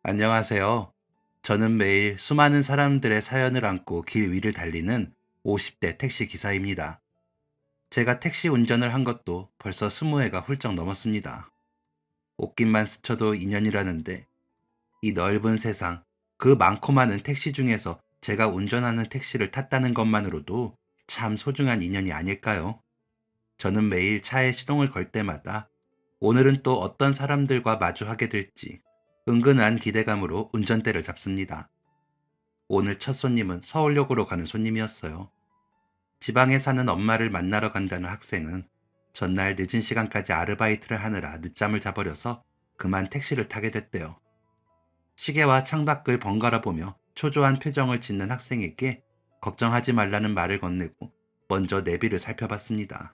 안녕하세요. 저는 매일 수많은 사람들의 사연을 안고 길 위를 달리는 50대 택시 기사입니다. 제가 택시 운전을 한 것도 벌써 20회가 훌쩍 넘었습니다. 옷깃만 스쳐도 인연이라는데 이 넓은 세상, 그 많고 많은 택시 중에서 제가 운전하는 택시를 탔다는 것만으로도 참 소중한 인연이 아닐까요? 저는 매일 차에 시동을 걸 때마다 오늘은 또 어떤 사람들과 마주하게 될지 은근한 기대감으로 운전대를 잡습니다. 오늘 첫 손님은 서울역으로 가는 손님이었어요. 지방에 사는 엄마를 만나러 간다는 학생은 전날 늦은 시간까지 아르바이트를 하느라 늦잠을 자버려서 그만 택시를 타게 됐대요. 시계와 창밖을 번갈아 보며 초조한 표정을 짓는 학생에게 걱정하지 말라는 말을 건네고 먼저 내비를 살펴봤습니다.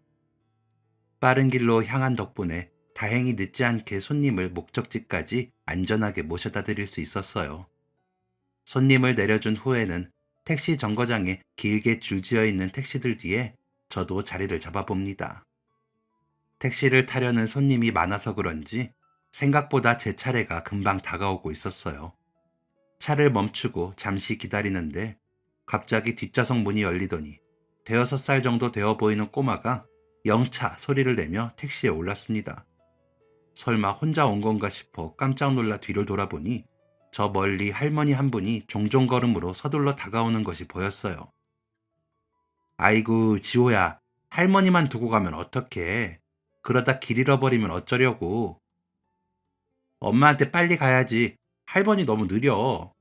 빠른 길로 향한 덕분에 다행히 늦지 않게 손님을 목적지까지 안전하게 모셔다 드릴 수 있었어요. 손님을 내려준 후에는 택시 정거장에 길게 줄지어 있는 택시들 뒤에 저도 자리를 잡아봅니다. 택시를 타려는 손님이 많아서 그런지 생각보다 제 차례가 금방 다가오고 있었어요. 차를 멈추고 잠시 기다리는데 갑자기 뒷좌석 문이 열리더니 대여섯 살 정도 되어 보이는 꼬마가 영차 소리를 내며 택시에 올랐습니다. 설마 혼자 온 건가 싶어 깜짝 놀라 뒤를 돌아보니 저 멀리 할머니 한 분이 종종 걸음으로 서둘러 다가오는 것이 보였어요. 아이고, 지호야. 할머니만 두고 가면 어떡해. 그러다 길 잃어버리면 어쩌려고. 엄마한테 빨리 가야지. 할머니 너무 느려.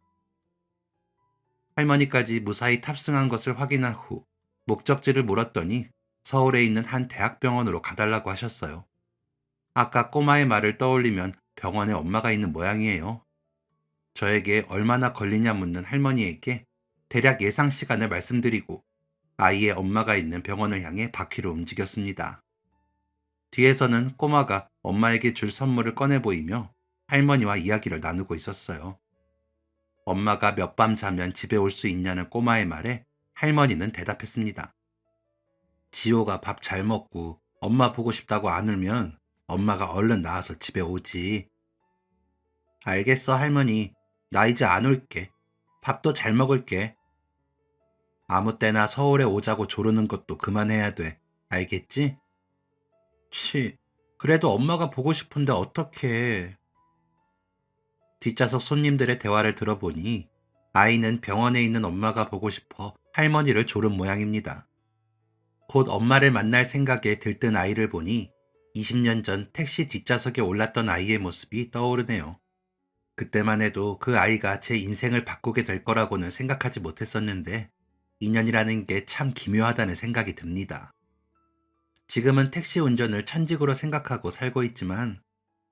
할머니까지 무사히 탑승한 것을 확인한 후 목적지를 물었더니 서울에 있는 한 대학병원으로 가달라고 하셨어요. 아까 꼬마의 말을 떠올리면 병원에 엄마가 있는 모양이에요. 저에게 얼마나 걸리냐 묻는 할머니에게 대략 예상 시간을 말씀드리고 아이의 엄마가 있는 병원을 향해 바퀴로 움직였습니다. 뒤에서는 꼬마가 엄마에게 줄 선물을 꺼내 보이며 할머니와 이야기를 나누고 있었어요. 엄마가 몇 밤 자면 집에 올 수 있냐는 꼬마의 말에 할머니는 대답했습니다. 지호가 밥 잘 먹고 엄마 보고 싶다고 안 울면 엄마가 얼른 나와서 집에 오지. 알겠어, 할머니. 나 이제 안 올게. 밥도 잘 먹을게. 아무 때나 서울에 오자고 조르는 것도 그만해야 돼. 알겠지? 치, 그래도 엄마가 보고 싶은데 어떡해. 뒷좌석 손님들의 대화를 들어보니 아이는 병원에 있는 엄마가 보고 싶어 할머니를 조른 모양입니다. 곧 엄마를 만날 생각에 들뜬 아이를 보니 20년 전 택시 뒷좌석에 올랐던 아이의 모습이 떠오르네요. 그때만 해도 그 아이가 제 인생을 바꾸게 될 거라고는 생각하지 못했었는데 인연이라는 게 참 기묘하다는 생각이 듭니다. 지금은 택시 운전을 천직으로 생각하고 살고 있지만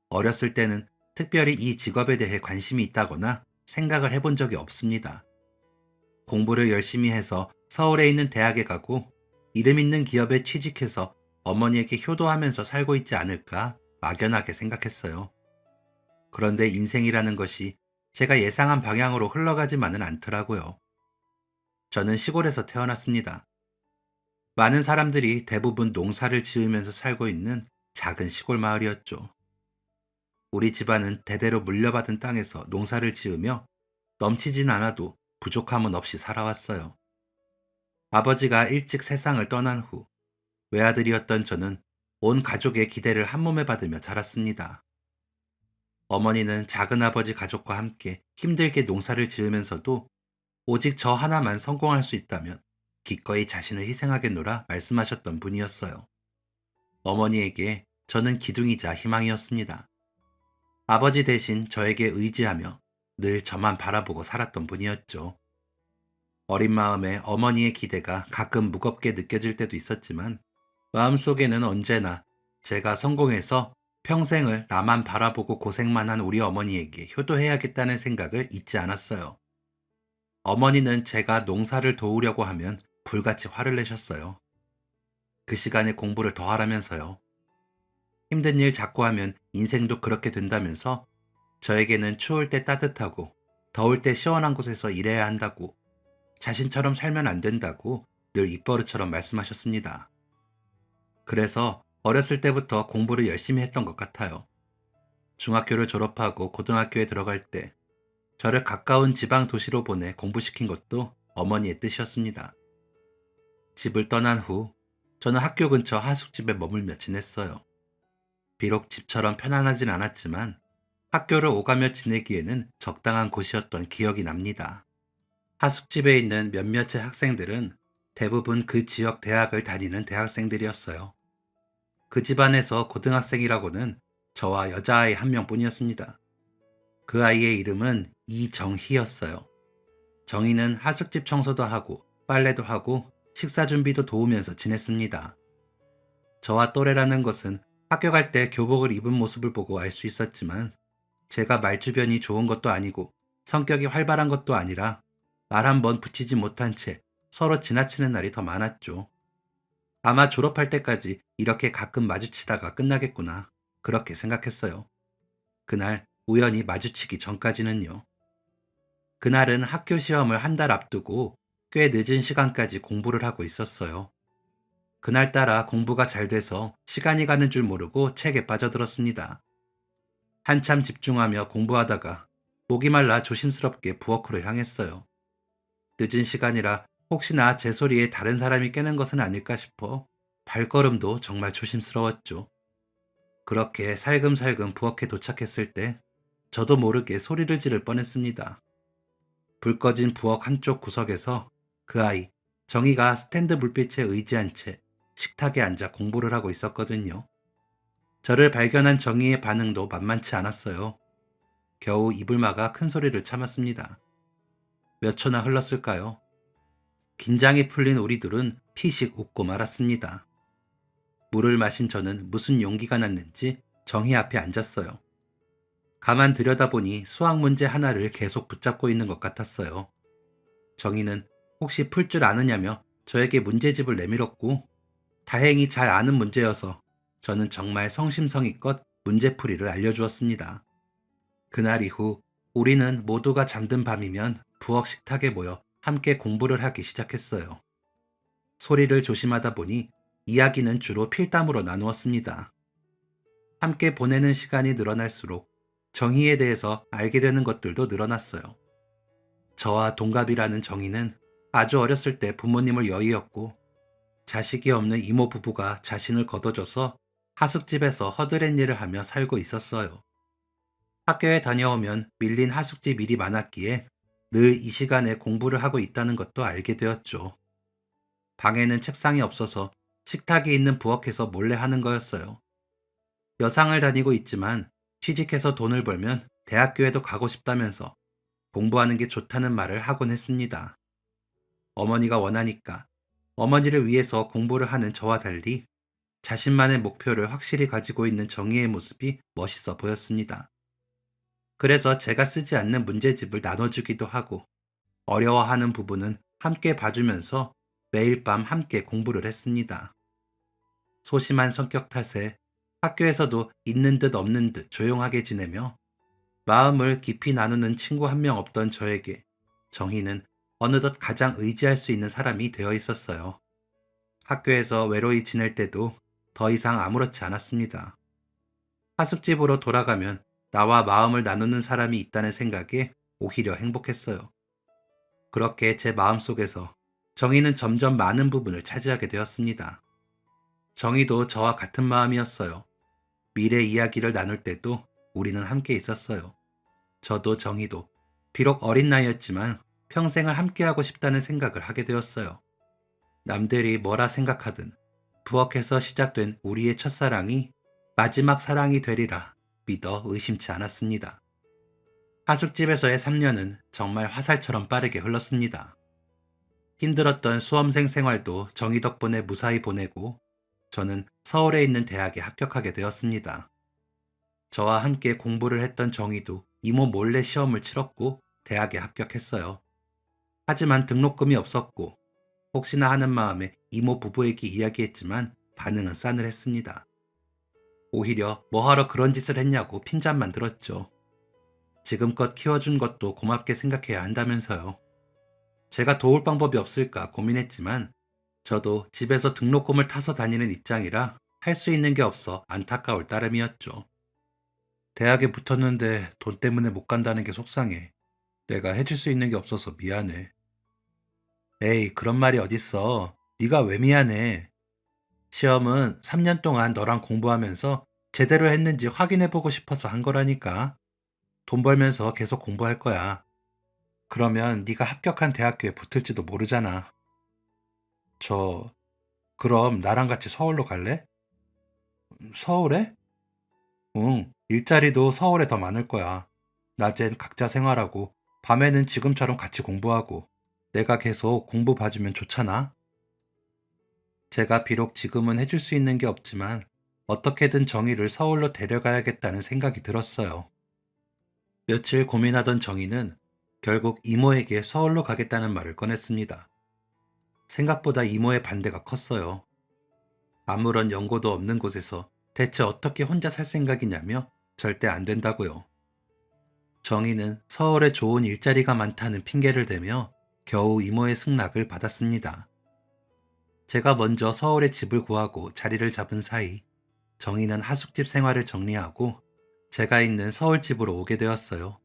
어렸을 때는 특별히 이 직업에 대해 관심이 있다거나 생각을 해본 적이 없습니다. 공부를 열심히 해서 서울에 있는 대학에 가고 이름 있는 기업에 취직해서 어머니에게 효도하면서 살고 있지 않을까 막연하게 생각했어요. 그런데 인생이라는 것이 제가 예상한 방향으로 흘러가지만은 않더라고요. 저는 시골에서 태어났습니다. 많은 사람들이 대부분 농사를 지으면서 살고 있는 작은 시골 마을이었죠. 우리 집안은 대대로 물려받은 땅에서 농사를 지으며 넘치진 않아도 부족함은 없이 살아왔어요. 아버지가 일찍 세상을 떠난 후 외아들이었던 저는 온 가족의 기대를 한몸에 받으며 자랐습니다. 어머니는 작은아버지 가족과 함께 힘들게 농사를 지으면서도 오직 저 하나만 성공할 수 있다면 기꺼이 자신을 희생하겠노라 말씀하셨던 분이었어요. 어머니에게 저는 기둥이자 희망이었습니다. 아버지 대신 저에게 의지하며 늘 저만 바라보고 살았던 분이었죠. 어린 마음에 어머니의 기대가 가끔 무겁게 느껴질 때도 있었지만 마음속에는 언제나 제가 성공해서 평생을 나만 바라보고 고생만 한 우리 어머니에게 효도해야겠다는 생각을 잊지 않았어요. 어머니는 제가 농사를 도우려고 하면 불같이 화를 내셨어요. 그 시간에 공부를 더 하라면서요. 힘든 일 자꾸 하면 인생도 그렇게 된다면서 저에게는 추울 때 따뜻하고 더울 때 시원한 곳에서 일해야 한다고 자신처럼 살면 안 된다고 늘 입버릇처럼 말씀하셨습니다. 그래서 어렸을 때부터 공부를 열심히 했던 것 같아요. 중학교를 졸업하고 고등학교에 들어갈 때 저를 가까운 지방 도시로 보내 공부시킨 것도 어머니의 뜻이었습니다. 집을 떠난 후 저는 학교 근처 하숙집에 머물며 지냈어요. 비록 집처럼 편안하진 않았지만 학교를 오가며 지내기에는 적당한 곳이었던 기억이 납니다. 하숙집에 있는 몇몇의 학생들은 대부분 그 지역 대학을 다니는 대학생들이었어요. 그 집안에서 고등학생이라고는 저와 여자아이 한 명뿐이었습니다. 그 아이의 이름은 이정희였어요. 정희는 하숙집 청소도 하고 빨래도 하고 식사 준비도 도우면서 지냈습니다. 저와 또래라는 것은 학교 갈 때 교복을 입은 모습을 보고 알 수 있었지만 제가 말주변이 좋은 것도 아니고 성격이 활발한 것도 아니라 말 한 번 붙이지 못한 채 서로 지나치는 날이 더 많았죠. 아마 졸업할 때까지 이렇게 가끔 마주치다가 끝나겠구나. 그렇게 생각했어요. 그날 우연히 마주치기 전까지는요. 그날은 학교 시험을 한 달 앞두고 꽤 늦은 시간까지 공부를 하고 있었어요. 그날따라 공부가 잘 돼서 시간이 가는 줄 모르고 책에 빠져들었습니다. 한참 집중하며 공부하다가 목이 말라 조심스럽게 부엌으로 향했어요. 늦은 시간이라 혹시나 제 소리에 다른 사람이 깨는 것은 아닐까 싶어 발걸음도 정말 조심스러웠죠. 그렇게 살금살금 부엌에 도착했을 때 저도 모르게 소리를 지를 뻔했습니다. 불 꺼진 부엌 한쪽 구석에서 그 아이, 정희가 스탠드 불빛에 의지한 채 식탁에 앉아 공부를 하고 있었거든요. 저를 발견한 정희의 반응도 만만치 않았어요. 겨우 입을 막아 큰 소리를 참았습니다. 몇 초나 흘렀을까요? 긴장이 풀린 우리 둘은 피식 웃고 말았습니다. 물을 마신 저는 무슨 용기가 났는지 정희 앞에 앉았어요. 가만 들여다보니 수학 문제 하나를 계속 붙잡고 있는 것 같았어요. 정희는 혹시 풀 줄 아느냐며 저에게 문제집을 내밀었고 다행히 잘 아는 문제여서 저는 정말 성심성의껏 문제풀이를 알려주었습니다. 그날 이후 우리는 모두가 잠든 밤이면 부엌 식탁에 모여 함께 공부를 하기 시작했어요. 소리를 조심하다 보니 이야기는 주로 필담으로 나누었습니다. 함께 보내는 시간이 늘어날수록 정의에 대해서 알게 되는 것들도 늘어났어요. 저와 동갑이라는 정의는 아주 어렸을 때 부모님을 여의었고 자식이 없는 이모 부부가 자신을 거둬줘서 하숙집에서 허드렛 일을 하며 살고 있었어요. 학교에 다녀오면 밀린 하숙집 일이 많았기에 늘 이 시간에 공부를 하고 있다는 것도 알게 되었죠. 방에는 책상이 없어서 식탁이 있는 부엌에서 몰래 하는 거였어요. 여상을 다니고 있지만 취직해서 돈을 벌면 대학교에도 가고 싶다면서 공부하는 게 좋다는 말을 하곤 했습니다. 어머니가 원하니까 어머니를 위해서 공부를 하는 저와 달리 자신만의 목표를 확실히 가지고 있는 정의의 모습이 멋있어 보였습니다. 그래서 제가 쓰지 않는 문제집을 나눠주기도 하고 어려워하는 부분은 함께 봐주면서 매일 밤 함께 공부를 했습니다. 소심한 성격 탓에 학교에서도 있는 듯 없는 듯 조용하게 지내며 마음을 깊이 나누는 친구 한 명 없던 저에게 정희는 어느덧 가장 의지할 수 있는 사람이 되어 있었어요. 학교에서 외로이 지낼 때도 더 이상 아무렇지 않았습니다. 하숙집으로 돌아가면 나와 마음을 나누는 사람이 있다는 생각에 오히려 행복했어요. 그렇게 제 마음속에서 정희는 점점 많은 부분을 차지하게 되었습니다. 정희도 저와 같은 마음이었어요. 미래 이야기를 나눌 때도 우리는 함께 있었어요. 저도 정희도 비록 어린 나이였지만 평생을 함께하고 싶다는 생각을 하게 되었어요. 남들이 뭐라 생각하든 부엌에서 시작된 우리의 첫사랑이 마지막 사랑이 되리라 믿어 의심치 않았습니다. 하숙집에서의 3년은 정말 화살처럼 빠르게 흘렀습니다. 힘들었던 수험생 생활도 정희 덕분에 무사히 보내고 저는 서울에 있는 대학에 합격하게 되었습니다. 저와 함께 공부를 했던 정희도 이모 몰래 시험을 치렀고 대학에 합격했어요. 하지만 등록금이 없었고 혹시나 하는 마음에 이모 부부에게 이야기했지만 반응은 싸늘했습니다. 오히려 뭐하러 그런 짓을 했냐고 핀잔만 들었죠. 지금껏 키워준 것도 고맙게 생각해야 한다면서요. 제가 도울 방법이 없을까 고민했지만 저도 집에서 등록금을 타서 다니는 입장이라 할 수 있는 게 없어 안타까울 따름이었죠. 대학에 붙었는데 돈 때문에 못 간다는 게 속상해. 내가 해줄 수 있는 게 없어서 미안해. 에이, 그런 말이 어딨어. 네가 왜 미안해? 시험은 3년 동안 너랑 공부하면서 제대로 했는지 확인해보고 싶어서 한 거라니까. 돈 벌면서 계속 공부할 거야. 그러면 네가 합격한 대학교에 붙을지도 모르잖아. 저, 그럼 나랑 같이 서울로 갈래? 서울에? 응, 일자리도 서울에 더 많을 거야. 낮엔 각자 생활하고, 밤에는 지금처럼 같이 공부하고, 내가 계속 공부 봐주면 좋잖아. 제가 비록 지금은 해줄 수 있는 게 없지만, 어떻게든 정희를 서울로 데려가야겠다는 생각이 들었어요. 며칠 고민하던 정희는 결국 이모에게 서울로 가겠다는 말을 꺼냈습니다. 생각보다 이모의 반대가 컸어요. 아무런 연고도 없는 곳에서 대체 어떻게 혼자 살 생각이냐며 절대 안 된다고요. 정희는 서울에 좋은 일자리가 많다는 핑계를 대며 겨우 이모의 승낙을 받았습니다. 제가 먼저 서울에 집을 구하고 자리를 잡은 사이 정희는 하숙집 생활을 정리하고 제가 있는 서울집으로 오게 되었어요.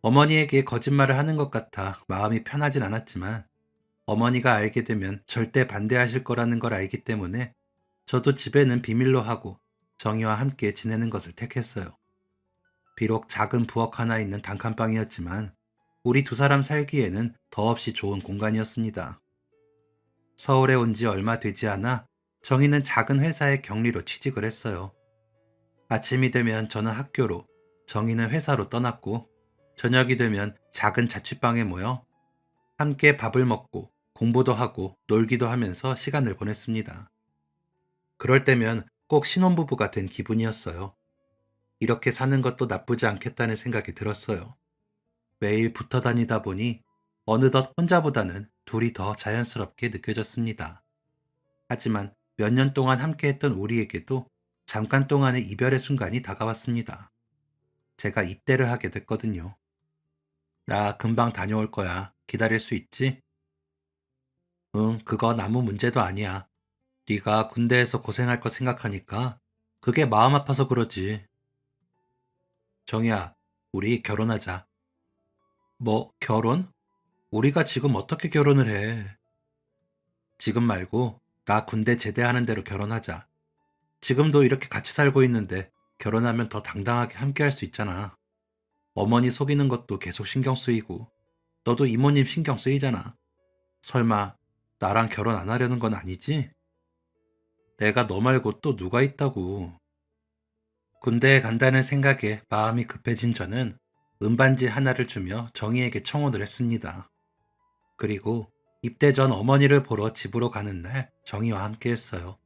어머니에게 거짓말을 하는 것 같아 마음이 편하진 않았지만 어머니가 알게 되면 절대 반대하실 거라는 걸 알기 때문에 저도 집에는 비밀로 하고 정희와 함께 지내는 것을 택했어요. 비록 작은 부엌 하나 있는 단칸방이었지만 우리 두 사람 살기에는 더없이 좋은 공간이었습니다. 서울에 온 지 얼마 되지 않아 정희는 작은 회사의 경리로 취직을 했어요. 아침이 되면 저는 학교로, 정희는 회사로 떠났고 저녁이 되면 작은 자취방에 모여 함께 밥을 먹고 공부도 하고 놀기도 하면서 시간을 보냈습니다. 그럴 때면 꼭 신혼부부가 된 기분이었어요. 이렇게 사는 것도 나쁘지 않겠다는 생각이 들었어요. 매일 붙어 다니다 보니 어느덧 혼자보다는 둘이 더 자연스럽게 느껴졌습니다. 하지만 몇 년 동안 함께했던 우리에게도 잠깐 동안의 이별의 순간이 다가왔습니다. 제가 입대를 하게 됐거든요. 나 금방 다녀올 거야. 기다릴 수 있지? 응, 그건 아무 문제도 아니야. 네가 군대에서 고생할 거 생각하니까 그게 마음 아파서 그러지. 정희야, 우리 결혼하자. 뭐, 결혼? 우리가 지금 어떻게 결혼을 해? 지금 말고 나 군대 제대하는 대로 결혼하자. 지금도 이렇게 같이 살고 있는데 결혼하면 더 당당하게 함께 할 수 있잖아. 어머니 속이는 것도 계속 신경 쓰이고 너도 이모님 신경 쓰이잖아. 설마 나랑 결혼 안 하려는 건 아니지? 내가 너 말고 또 누가 있다고. 군대에 간다는 생각에 마음이 급해진 저는 은반지 하나를 주며 정희에게 청혼을 했습니다. 그리고 입대 전 어머니를 보러 집으로 가는 날 정희와 함께 했어요.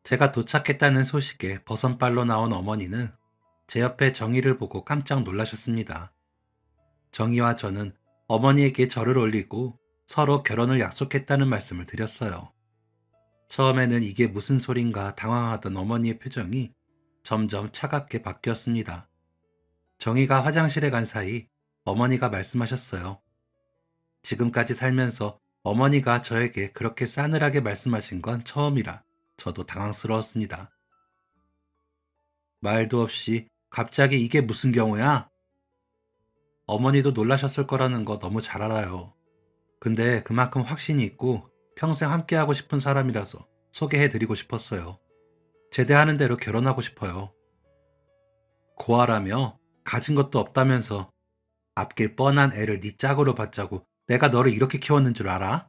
제가 도착했다는 소식에 버선발로 나온 어머니는 제 옆에 정희를 보고 깜짝 놀라셨습니다. 정희와 저는 어머니에게 절을 올리고 서로 결혼을 약속했다는 말씀을 드렸어요. 처음에는 이게 무슨 소린가 당황하던 어머니의 표정이 점점 차갑게 바뀌었습니다. 정희가 화장실에 간 사이 어머니가 말씀하셨어요. 지금까지 살면서 어머니가 저에게 그렇게 싸늘하게 말씀하신 건 처음이라 저도 당황스러웠습니다. 말도 없이 갑자기 이게 무슨 경우야? 어머니도 놀라셨을 거라는 거 너무 잘 알아요. 근데 그만큼 확신이 있고 평생 함께하고 싶은 사람이라서 소개해드리고 싶었어요. 제대하는 대로 결혼하고 싶어요. 고아라며 가진 것도 없다면서 앞길 뻔한 애를 네 짝으로 받자고 내가 너를 이렇게 키웠는 줄 알아?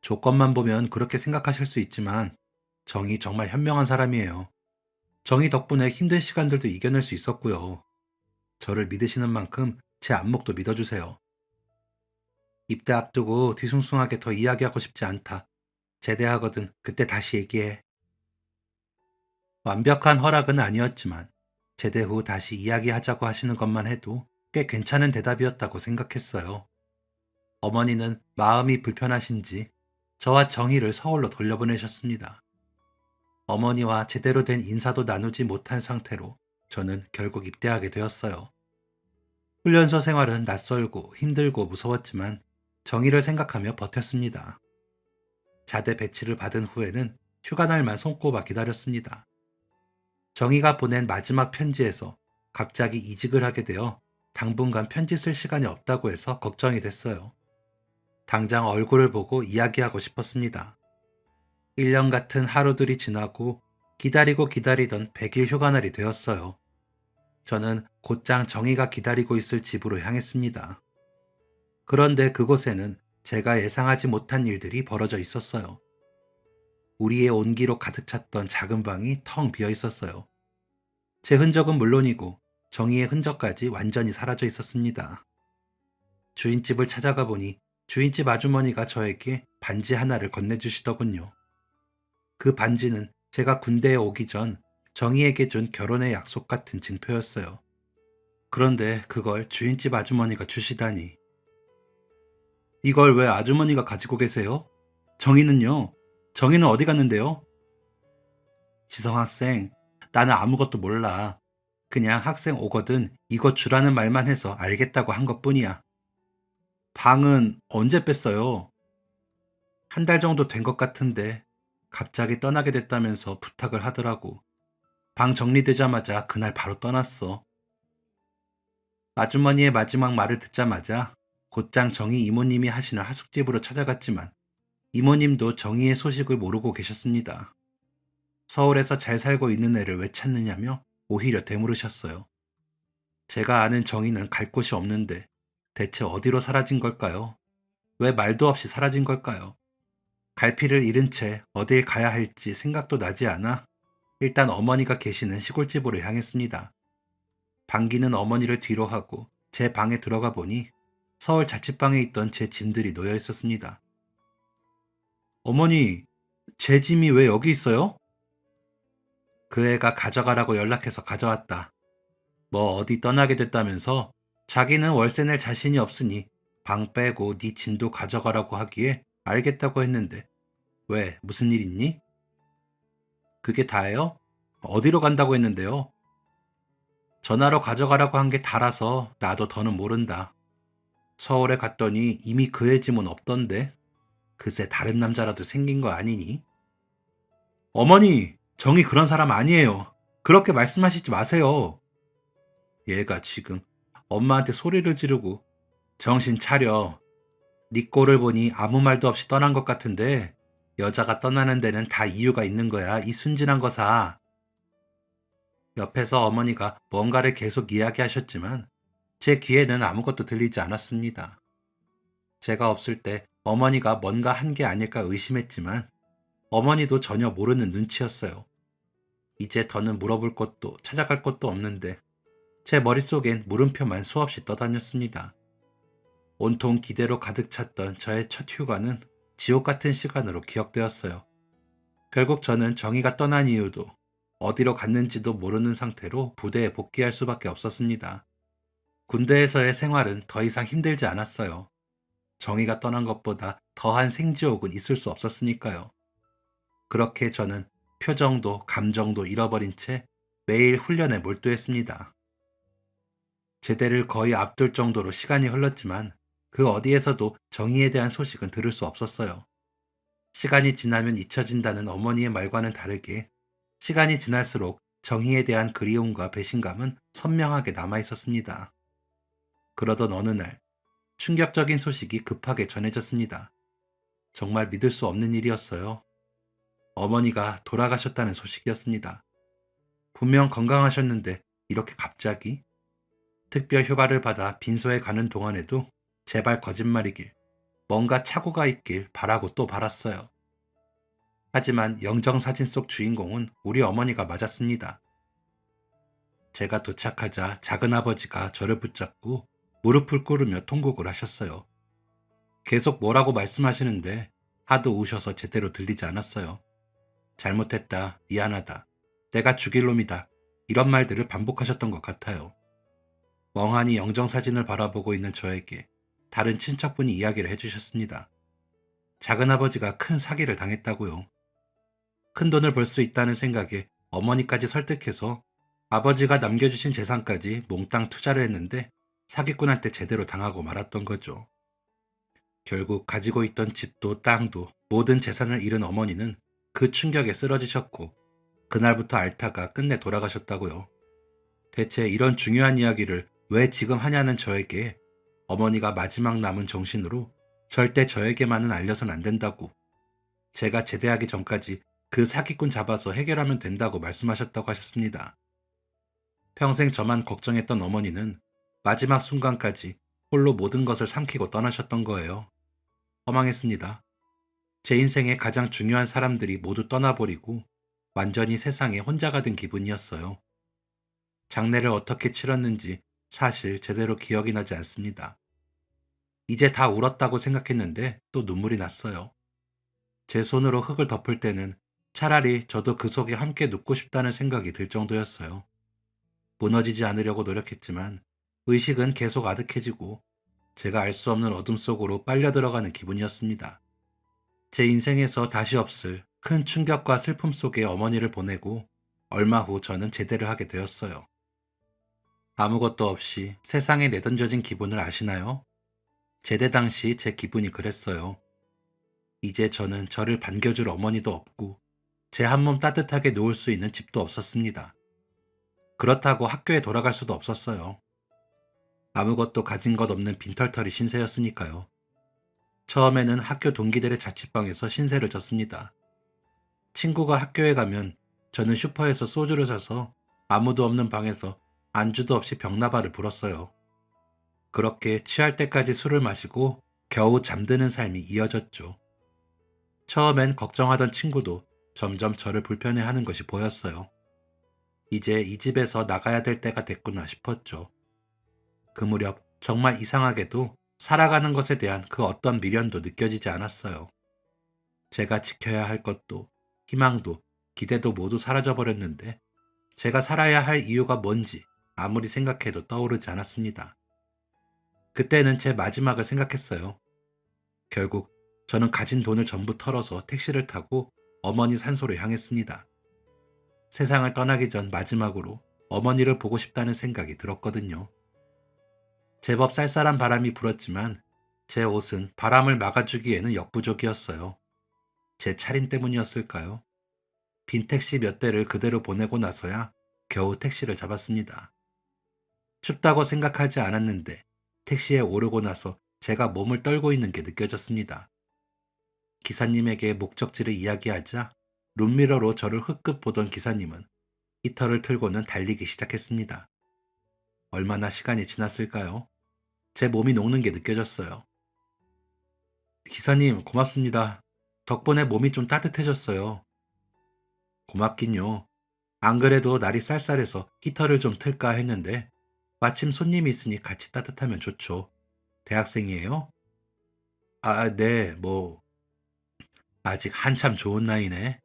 조건만 보면 그렇게 생각하실 수 있지만 정이 정말 현명한 사람이에요. 정이 덕분에 힘든 시간들도 이겨낼 수 있었고요. 저를 믿으시는 만큼 제 안목도 믿어주세요. 입대 앞두고 뒤숭숭하게 더 이야기하고 싶지 않다. 제대하거든 그때 다시 얘기해. 완벽한 허락은 아니었지만 제대 후 다시 이야기하자고 하시는 것만 해도 꽤 괜찮은 대답이었다고 생각했어요. 어머니는 마음이 불편하신지 저와 정희를 서울로 돌려보내셨습니다. 어머니와 제대로 된 인사도 나누지 못한 상태로 저는 결국 입대하게 되었어요. 훈련소 생활은 낯설고 힘들고 무서웠지만 정의를 생각하며 버텼습니다. 자대 배치를 받은 후에는 휴가날만 손꼽아 기다렸습니다. 정의가 보낸 마지막 편지에서 갑자기 이직을 하게 되어 당분간 편지 쓸 시간이 없다고 해서 걱정이 됐어요. 당장 얼굴을 보고 이야기하고 싶었습니다. 1년 같은 하루들이 지나고 기다리고 기다리던 100일 휴가날이 되었어요. 저는 곧장 정희가 기다리고 있을 집으로 향했습니다. 그런데 그곳에는 제가 예상하지 못한 일들이 벌어져 있었어요. 우리의 온기로 가득 찼던 작은 방이 텅 비어 있었어요. 제 흔적은 물론이고 정희의 흔적까지 완전히 사라져 있었습니다. 주인집을 찾아가 보니 주인집 아주머니가 저에게 반지 하나를 건네주시더군요. 그 반지는 제가 군대에 오기 전 정희에게 준 결혼의 약속 같은 증표였어요. 그런데 그걸 주인집 아주머니가 주시다니. 이걸 왜 아주머니가 가지고 계세요? 정희는요? 정희는 어디 갔는데요? 지성 학생, 나는 아무것도 몰라. 그냥 학생 오거든 이거 주라는 말만 해서 알겠다고 한 것뿐이야. 방은 언제 뺐어요? 한 달 정도 된 것 같은데 갑자기 떠나게 됐다면서 부탁을 하더라고. 방 정리되자마자 그날 바로 떠났어. 아주머니의 마지막 말을 듣자마자 곧장 정희 이모님이 하시는 하숙집으로 찾아갔지만 이모님도 정희의 소식을 모르고 계셨습니다. 서울에서 잘 살고 있는 애를 왜 찾느냐며 오히려 되물으셨어요. 제가 아는 정희는 갈 곳이 없는데 대체 어디로 사라진 걸까요? 왜 말도 없이 사라진 걸까요? 갈피를 잃은 채 어딜 가야 할지 생각도 나지 않아 일단 어머니가 계시는 시골집으로 향했습니다. 방귀는 어머니를 뒤로 하고 제 방에 들어가 보니 서울 자취방에 있던 제 짐들이 놓여 있었습니다. 어머니, 제 짐이 왜 여기 있어요? 그 애가 가져가라고 연락해서 가져왔다. 뭐 어디 떠나게 됐다면서 자기는 월세 낼 자신이 없으니 방 빼고 네 짐도 가져가라고 하기에 알겠다고 했는데 왜 무슨 일 있니? 그게 다예요? 어디로 간다고 했는데요? 전화로 가져가라고 한 게 다라서 나도 더는 모른다. 서울에 갔더니 이미 그 애 짐은 없던데 글쎄 다른 남자라도 생긴 거 아니니? 어머니, 정이 그런 사람 아니에요. 그렇게 말씀하시지 마세요. 얘가 지금 엄마한테 소리를 지르고 정신 차려. 네 꼴을 보니 아무 말도 없이 떠난 것 같은데 여자가 떠나는 데는 다 이유가 있는 거야. 이 순진한 거사. 옆에서 어머니가 뭔가를 계속 이야기하셨지만 제 귀에는 아무것도 들리지 않았습니다. 제가 없을 때 어머니가 뭔가 한 게 아닐까 의심했지만 어머니도 전혀 모르는 눈치였어요. 이제 더는 물어볼 것도 찾아갈 것도 없는데 제 머릿속엔 물음표만 수없이 떠다녔습니다. 온통 기대로 가득 찼던 저의 첫 휴가는 지옥 같은 시간으로 기억되었어요. 결국 저는 정희가 떠난 이유도 어디로 갔는지도 모르는 상태로 부대에 복귀할 수밖에 없었습니다. 군대에서의 생활은 더 이상 힘들지 않았어요. 정희가 떠난 것보다 더한 생지옥은 있을 수 없었으니까요. 그렇게 저는 표정도 감정도 잃어버린 채 매일 훈련에 몰두했습니다. 제대를 거의 앞둘 정도로 시간이 흘렀지만 그 어디에서도 정희에 대한 소식은 들을 수 없었어요. 시간이 지나면 잊혀진다는 어머니의 말과는 다르게 시간이 지날수록 정희에 대한 그리움과 배신감은 선명하게 남아 있었습니다. 그러던 어느 날 충격적인 소식이 급하게 전해졌습니다. 정말 믿을 수 없는 일이었어요. 어머니가 돌아가셨다는 소식이었습니다. 분명 건강하셨는데 이렇게 갑자기? 특별 휴가를 받아 빈소에 가는 동안에도 제발 거짓말이길, 뭔가 착오가 있길 바라고 또 바랐어요. 하지만 영정사진 속 주인공은 우리 어머니가 맞았습니다. 제가 도착하자 작은아버지가 저를 붙잡고 무릎을 꿇으며 통곡을 하셨어요. 계속 뭐라고 말씀하시는데 하도 우셔서 제대로 들리지 않았어요. 잘못했다, 미안하다, 내가 죽일 놈이다, 이런 말들을 반복하셨던 것 같아요. 멍하니 영정사진을 바라보고 있는 저에게 다른 친척분이 이야기를 해주셨습니다. 작은아버지가 큰 사기를 당했다고요. 큰 돈을 벌 수 있다는 생각에 어머니까지 설득해서 아버지가 남겨주신 재산까지 몽땅 투자를 했는데 사기꾼한테 제대로 당하고 말았던 거죠. 결국 가지고 있던 집도 땅도 모든 재산을 잃은 어머니는 그 충격에 쓰러지셨고 그날부터 알타가 끝내 돌아가셨다고요. 대체 이런 중요한 이야기를 왜 지금 하냐는 저에게 어머니가 마지막 남은 정신으로 절대 저에게만은 알려선 안 된다고, 제가 제대하기 전까지 그 사기꾼 잡아서 해결하면 된다고 말씀하셨다고 하셨습니다. 평생 저만 걱정했던 어머니는 마지막 순간까지 홀로 모든 것을 삼키고 떠나셨던 거예요. 허망했습니다. 제 인생의 가장 중요한 사람들이 모두 떠나버리고 완전히 세상에 혼자가 된 기분이었어요. 장례를 어떻게 치렀는지 사실 제대로 기억이 나지 않습니다. 이제 다 울었다고 생각했는데 또 눈물이 났어요. 제 손으로 흙을 덮을 때는 차라리 저도 그 속에 함께 눕고 싶다는 생각이 들 정도였어요. 무너지지 않으려고 노력했지만 의식은 계속 아득해지고 제가 알 수 없는 어둠 속으로 빨려 들어가는 기분이었습니다. 제 인생에서 다시 없을 큰 충격과 슬픔 속에 어머니를 보내고 얼마 후 저는 제대를 하게 되었어요. 아무것도 없이 세상에 내던져진 기분을 아시나요? 제대 당시 제 기분이 그랬어요. 이제 저는 저를 반겨줄 어머니도 없고 제 한 몸 따뜻하게 놓을 수 있는 집도 없었습니다. 그렇다고 학교에 돌아갈 수도 없었어요. 아무것도 가진 것 없는 빈털터리 신세였으니까요. 처음에는 학교 동기들의 자취방에서 신세를 졌습니다. 친구가 학교에 가면 저는 슈퍼에서 소주를 사서 아무도 없는 방에서 안주도 없이 병나발을 불었어요. 그렇게 취할 때까지 술을 마시고 겨우 잠드는 삶이 이어졌죠. 처음엔 걱정하던 친구도 점점 저를 불편해하는 것이 보였어요. 이제 이 집에서 나가야 될 때가 됐구나 싶었죠. 그 무렵 정말 이상하게도 살아가는 것에 대한 그 어떤 미련도 느껴지지 않았어요. 제가 지켜야 할 것도, 희망도, 기대도 모두 사라져버렸는데 제가 살아야 할 이유가 뭔지 아무리 생각해도 떠오르지 않았습니다. 그때는 제 마지막을 생각했어요. 결국 저는 가진 돈을 전부 털어서 택시를 타고 어머니 산소로 향했습니다. 세상을 떠나기 전 마지막으로 어머니를 보고 싶다는 생각이 들었거든요. 제법 쌀쌀한 바람이 불었지만 제 옷은 바람을 막아주기에는 역부족이었어요. 제 차림 때문이었을까요? 빈 택시 몇 대를 그대로 보내고 나서야 겨우 택시를 잡았습니다. 춥다고 생각하지 않았는데 택시에 오르고 나서 제가 몸을 떨고 있는 게 느껴졌습니다. 기사님에게 목적지를 이야기하자 룸미러로 저를 흑급 보던 기사님은 히터를 틀고는 달리기 시작했습니다. 얼마나 시간이 지났을까요? 제 몸이 녹는 게 느껴졌어요. 기사님, 고맙습니다. 덕분에 몸이 좀 따뜻해졌어요. 고맙긴요. 안 그래도 날이 쌀쌀해서 히터를 좀 틀까 했는데 마침 손님이 있으니 같이 따뜻하면 좋죠. 대학생이에요? 아, 네, 아직 한참 좋은 나이네.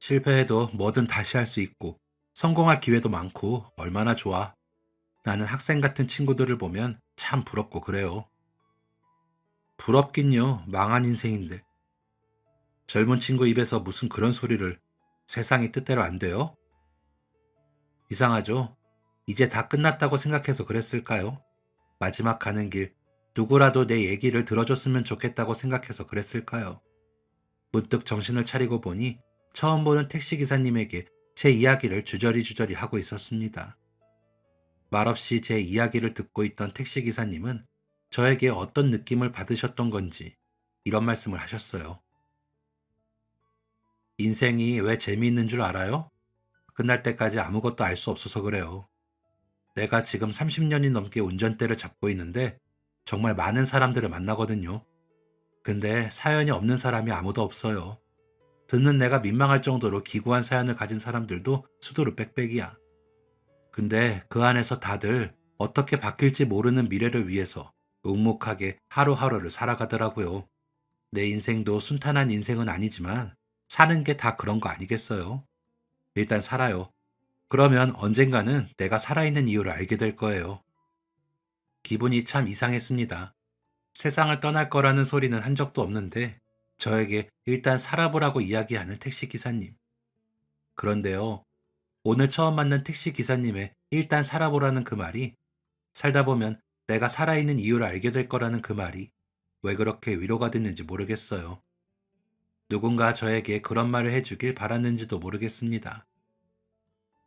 실패해도 뭐든 다시 할 수 있고 성공할 기회도 많고 얼마나 좋아. 나는 학생 같은 친구들을 보면 참 부럽고 그래요. 부럽긴요. 망한 인생인데. 젊은 친구 입에서 무슨 그런 소리를. 세상이 뜻대로 안 돼요? 이상하죠? 이제 다 끝났다고 생각해서 그랬을까요? 마지막 가는 길, 누구라도 내 얘기를 들어줬으면 좋겠다고 생각해서 그랬을까요? 문득 정신을 차리고 보니 처음 보는 택시기사님에게 제 이야기를 주저리주저리 하고 있었습니다. 말없이 제 이야기를 듣고 있던 택시기사님은 저에게 어떤 느낌을 받으셨던 건지 이런 말씀을 하셨어요. 인생이 왜 재미있는 줄 알아요? 끝날 때까지 아무것도 알 수 없어서 그래요. 내가 지금 30년이 넘게 운전대를 잡고 있는데 정말 많은 사람들을 만나거든요. 근데 사연이 없는 사람이 아무도 없어요. 듣는 내가 민망할 정도로 기구한 사연을 가진 사람들도 수두룩 빽빽이야. 근데 그 안에서 다들 어떻게 바뀔지 모르는 미래를 위해서 묵묵하게 하루하루를 살아가더라고요. 내 인생도 순탄한 인생은 아니지만 사는 게 다 그런 거 아니겠어요? 일단 살아요. 그러면 언젠가는 내가 살아있는 이유를 알게 될 거예요. 기분이 참 이상했습니다. 세상을 떠날 거라는 소리는 한 적도 없는데 저에게 일단 살아보라고 이야기하는 택시기사님. 그런데요, 오늘 처음 만난 택시기사님의 일단 살아보라는 그 말이, 살다 보면 내가 살아있는 이유를 알게 될 거라는 그 말이 왜 그렇게 위로가 됐는지 모르겠어요. 누군가 저에게 그런 말을 해주길 바랐는지도 모르겠습니다.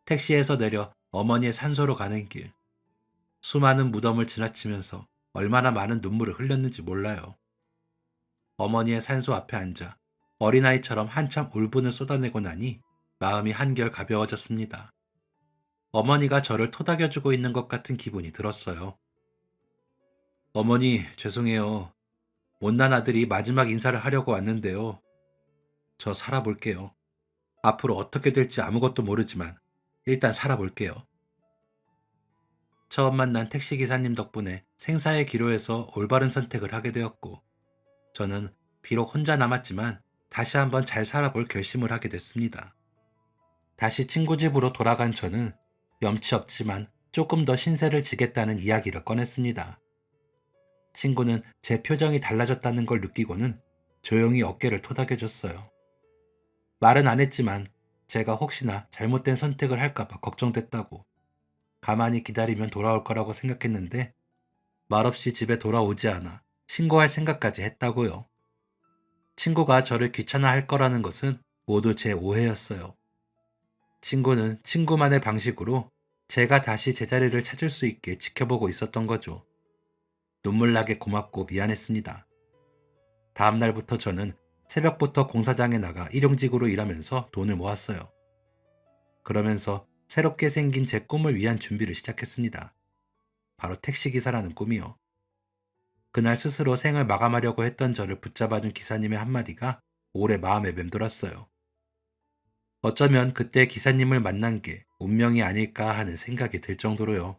택시에서 내려 어머니의 산소로 가는 길. 수많은 무덤을 지나치면서 얼마나 많은 눈물을 흘렸는지 몰라요. 어머니의 산소 앞에 앉아 어린아이처럼 한참 울분을 쏟아내고 나니 마음이 한결 가벼워졌습니다. 어머니가 저를 토닥여주고 있는 것 같은 기분이 들었어요. 어머니, 죄송해요. 못난 아들이 마지막 인사를 하려고 왔는데요. 저 살아볼게요. 앞으로 어떻게 될지 아무것도 모르지만 일단 살아볼게요. 처음 만난 택시기사님 덕분에 생사의 기로에서 올바른 선택을 하게 되었고, 저는 비록 혼자 남았지만 다시 한번 잘 살아볼 결심을 하게 됐습니다. 다시 친구 집으로 돌아간 저는 염치 없지만 조금 더 신세를 지겠다는 이야기를 꺼냈습니다. 친구는 제 표정이 달라졌다는 걸 느끼고는 조용히 어깨를 토닥여줬어요. 말은 안 했지만 제가 혹시나 잘못된 선택을 할까봐 걱정됐다고, 가만히 기다리면 돌아올 거라고 생각했는데 말없이 집에 돌아오지 않아 신고할 생각까지 했다고요. 친구가 저를 귀찮아할 거라는 것은 모두 제 오해였어요. 친구는 친구만의 방식으로 제가 다시 제자리를 찾을 수 있게 지켜보고 있었던 거죠. 눈물나게 고맙고 미안했습니다. 다음 날부터 저는 새벽부터 공사장에 나가 일용직으로 일하면서 돈을 모았어요. 그러면서 새롭게 생긴 제 꿈을 위한 준비를 시작했습니다. 바로 택시기사라는 꿈이요. 그날 스스로 생을 마감하려고 했던 저를 붙잡아준 기사님의 한마디가 오래 마음에 맴돌았어요. 어쩌면 그때 기사님을 만난 게 운명이 아닐까 하는 생각이 들 정도로요.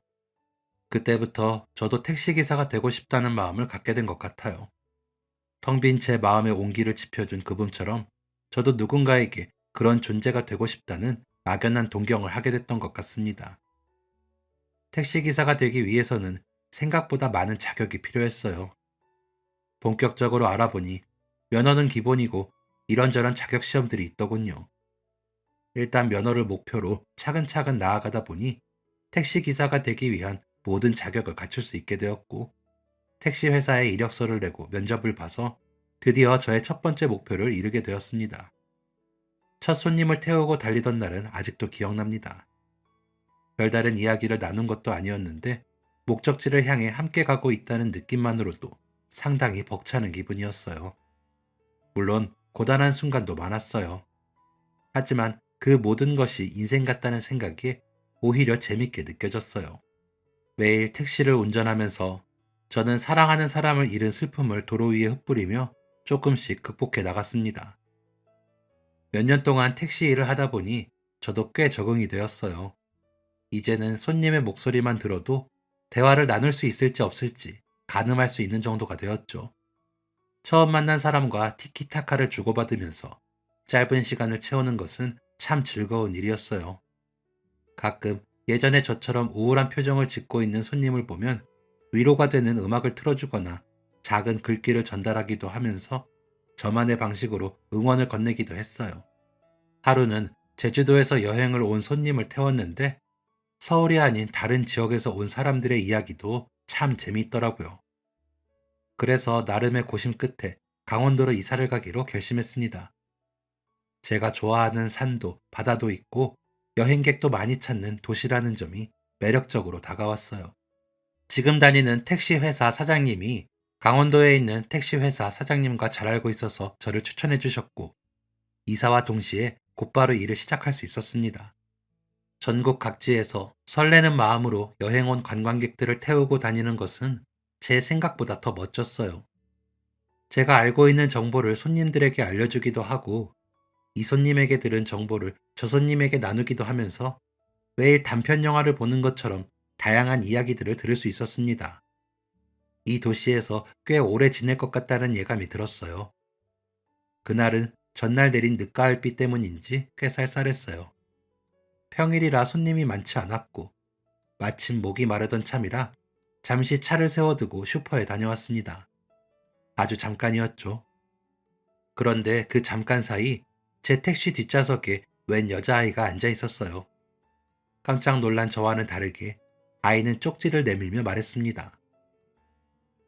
그때부터 저도 택시기사가 되고 싶다는 마음을 갖게 된 것 같아요. 텅 빈 제 마음의 온기를 지펴준 그분처럼 저도 누군가에게 그런 존재가 되고 싶다는 막연한 동경을 하게 됐던 것 같습니다. 택시기사가 되기 위해서는 생각보다 많은 자격이 필요했어요. 본격적으로 알아보니 면허는 기본이고 이런저런 자격 시험들이 있더군요. 일단 면허를 목표로 차근차근 나아가다 보니 택시기사가 되기 위한 모든 자격을 갖출 수 있게 되었고, 택시 회사에 이력서를 내고 면접을 봐서 드디어 저의 첫 번째 목표를 이루게 되었습니다. 첫 손님을 태우고 달리던 날은 아직도 기억납니다. 별다른 이야기를 나눈 것도 아니었는데 목적지를 향해 함께 가고 있다는 느낌만으로도 상당히 벅차는 기분이었어요. 물론 고단한 순간도 많았어요. 하지만 그 모든 것이 인생 같다는 생각이 오히려 재밌게 느껴졌어요. 매일 택시를 운전하면서 저는 사랑하는 사람을 잃은 슬픔을 도로 위에 흩뿌리며 조금씩 극복해 나갔습니다. 몇 년 동안 택시 일을 하다 보니 저도 꽤 적응이 되었어요. 이제는 손님의 목소리만 들어도 대화를 나눌 수 있을지 없을지 가늠할 수 있는 정도가 되었죠. 처음 만난 사람과 티키타카를 주고받으면서 짧은 시간을 채우는 것은 참 즐거운 일이었어요. 가끔 예전에 저처럼 우울한 표정을 짓고 있는 손님을 보면 위로가 되는 음악을 틀어주거나 작은 글귀를 전달하기도 하면서 저만의 방식으로 응원을 건네기도 했어요. 하루는 제주도에서 여행을 온 손님을 태웠는데 서울이 아닌 다른 지역에서 온 사람들의 이야기도 참 재미있더라고요. 그래서 나름의 고심 끝에 강원도로 이사를 가기로 결심했습니다. 제가 좋아하는 산도 바다도 있고 여행객도 많이 찾는 도시라는 점이 매력적으로 다가왔어요. 지금 다니는 택시 회사 사장님이 강원도에 있는 택시 회사 사장님과 잘 알고 있어서 저를 추천해 주셨고, 이사와 동시에 곧바로 일을 시작할 수 있었습니다. 전국 각지에서 설레는 마음으로 여행 온 관광객들을 태우고 다니는 것은 제 생각보다 더 멋졌어요. 제가 알고 있는 정보를 손님들에게 알려주기도 하고, 이 손님에게 들은 정보를 저 손님에게 나누기도 하면서 매일 단편 영화를 보는 것처럼 다양한 이야기들을 들을 수 있었습니다. 이 도시에서 꽤 오래 지낼 것 같다는 예감이 들었어요. 그날은 전날 내린 늦가을비 때문인지 꽤 쌀쌀했어요. 평일이라 손님이 많지 않았고 마침 목이 마르던 참이라 잠시 차를 세워두고 슈퍼에 다녀왔습니다. 아주 잠깐이었죠. 그런데 그 잠깐 사이 제 택시 뒷좌석에 웬 여자아이가 앉아 있었어요. 깜짝 놀란 저와는 다르게 아이는 쪽지를 내밀며 말했습니다.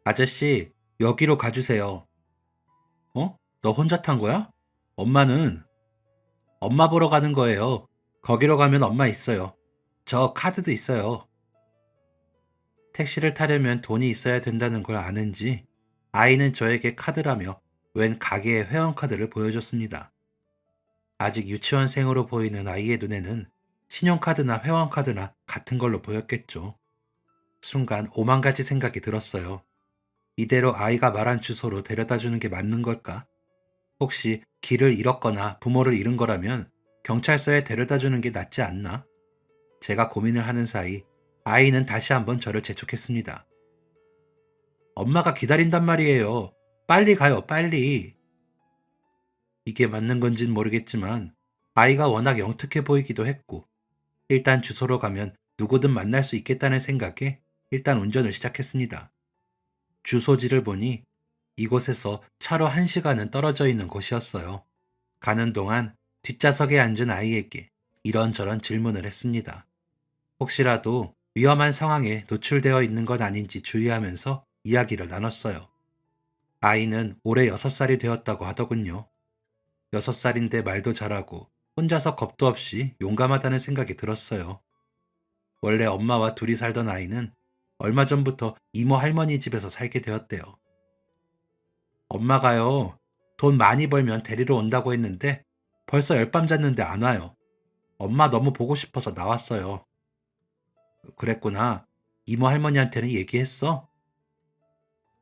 아저씨, 여기로 가주세요. 어? 너 혼자 탄 거야? 엄마는? 엄마 보러 가는 거예요. 거기로 가면 엄마 있어요. 저 카드도 있어요. 택시를 타려면 돈이 있어야 된다는 걸 아는지 아이는 저에게 카드라며 웬 가게의 회원카드를 보여줬습니다. 아직 유치원생으로 보이는 아이의 눈에는 신용카드나 회원카드나 같은 걸로 보였겠죠. 순간 오만 가지 생각이 들었어요. 이대로 아이가 말한 주소로 데려다 주는 게 맞는 걸까? 혹시 길을 잃었거나 부모를 잃은 거라면 경찰서에 데려다 주는 게 낫지 않나? 제가 고민을 하는 사이 아이는 다시 한번 저를 재촉했습니다. 엄마가 기다린단 말이에요. 빨리 가요, 빨리. 이게 맞는 건진 모르겠지만 아이가 워낙 영특해 보이기도 했고 일단 주소로 가면 누구든 만날 수 있겠다는 생각에 일단 운전을 시작했습니다. 주소지를 보니 이곳에서 차로 1시간은 떨어져 있는 곳이었어요. 가는 동안 뒷좌석에 앉은 아이에게 이런저런 질문을 했습니다. 혹시라도 위험한 상황에 노출되어 있는 건 아닌지 주의하면서 이야기를 나눴어요. 아이는 올해 6살이 되었다고 하더군요. 6살인데 말도 잘하고 혼자서 겁도 없이 용감하다는 생각이 들었어요. 원래 엄마와 둘이 살던 아이는 얼마 전부터 이모 할머니 집에서 살게 되었대요. 엄마가요, 돈 많이 벌면 데리러 온다고 했는데 벌써 열밤 잤는데 안 와요. 엄마 너무 보고 싶어서 나왔어요. 그랬구나. 이모 할머니한테는 얘기했어?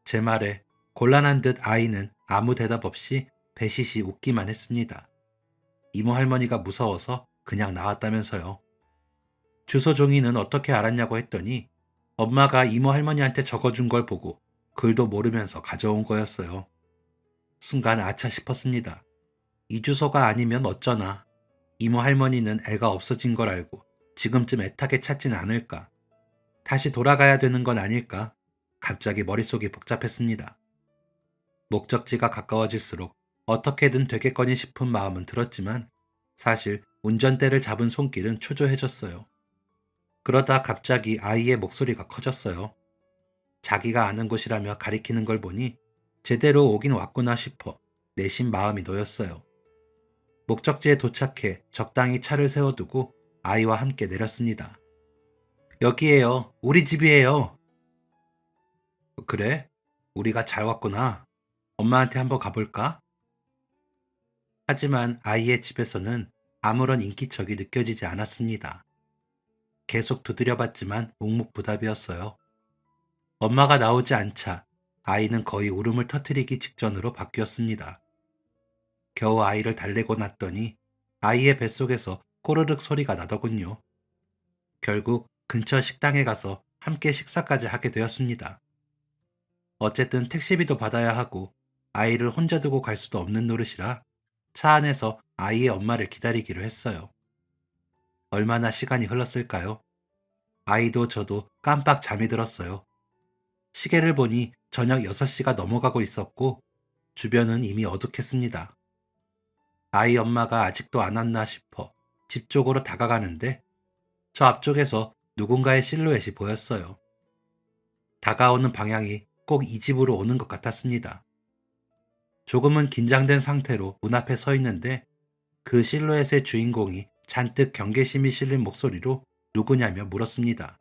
제 말에 곤란한 듯 아이는 아무 대답 없이 배시시 웃기만 했습니다. 이모 할머니가 무서워서 그냥 나왔다면서요. 주소 종이는 어떻게 알았냐고 했더니 엄마가 이모 할머니한테 적어준 걸 보고 글도 모르면서 가져온 거였어요. 순간 아차 싶었습니다. 이 주소가 아니면 어쩌나. 이모 할머니는 애가 없어진 걸 알고 지금쯤 애타게 찾진 않을까. 다시 돌아가야 되는 건 아닐까. 갑자기 머릿속이 복잡했습니다. 목적지가 가까워질수록 어떻게든 되겠거니 싶은 마음은 들었지만 사실 운전대를 잡은 손길은 초조해졌어요. 그러다 갑자기 아이의 목소리가 커졌어요. 자기가 아는 곳이라며 가리키는 걸 보니 제대로 오긴 왔구나 싶어 내심 마음이 놓였어요. 목적지에 도착해 적당히 차를 세워두고 아이와 함께 내렸습니다. 여기에요. 우리 집이에요. 그래? 우리가 잘 왔구나. 엄마한테 한번 가볼까? 하지만 아이의 집에서는 아무런 인기척이 느껴지지 않았습니다. 계속 두드려봤지만 묵묵부답이었어요. 엄마가 나오지 않자 아이는 거의 울음을 터뜨리기 직전으로 바뀌었습니다. 겨우 아이를 달래고 났더니 아이의 뱃속에서 꼬르륵 소리가 나더군요. 결국 근처 식당에 가서 함께 식사까지 하게 되었습니다. 어쨌든 택시비도 받아야 하고 아이를 혼자 두고 갈 수도 없는 노릇이라 차 안에서 아이의 엄마를 기다리기로 했어요. 얼마나 시간이 흘렀을까요? 아이도 저도 깜빡 잠이 들었어요. 시계를 보니 저녁 6시가 넘어가고 있었고 주변은 이미 어둑했습니다. 아이 엄마가 아직도 안 왔나 싶어 집 쪽으로 다가가는데 저 앞쪽에서 누군가의 실루엣이 보였어요. 다가오는 방향이 꼭 이 집으로 오는 것 같았습니다. 조금은 긴장된 상태로 문 앞에 서 있는데 그 실루엣의 주인공이 잔뜩 경계심이 실린 목소리로 누구냐며 물었습니다.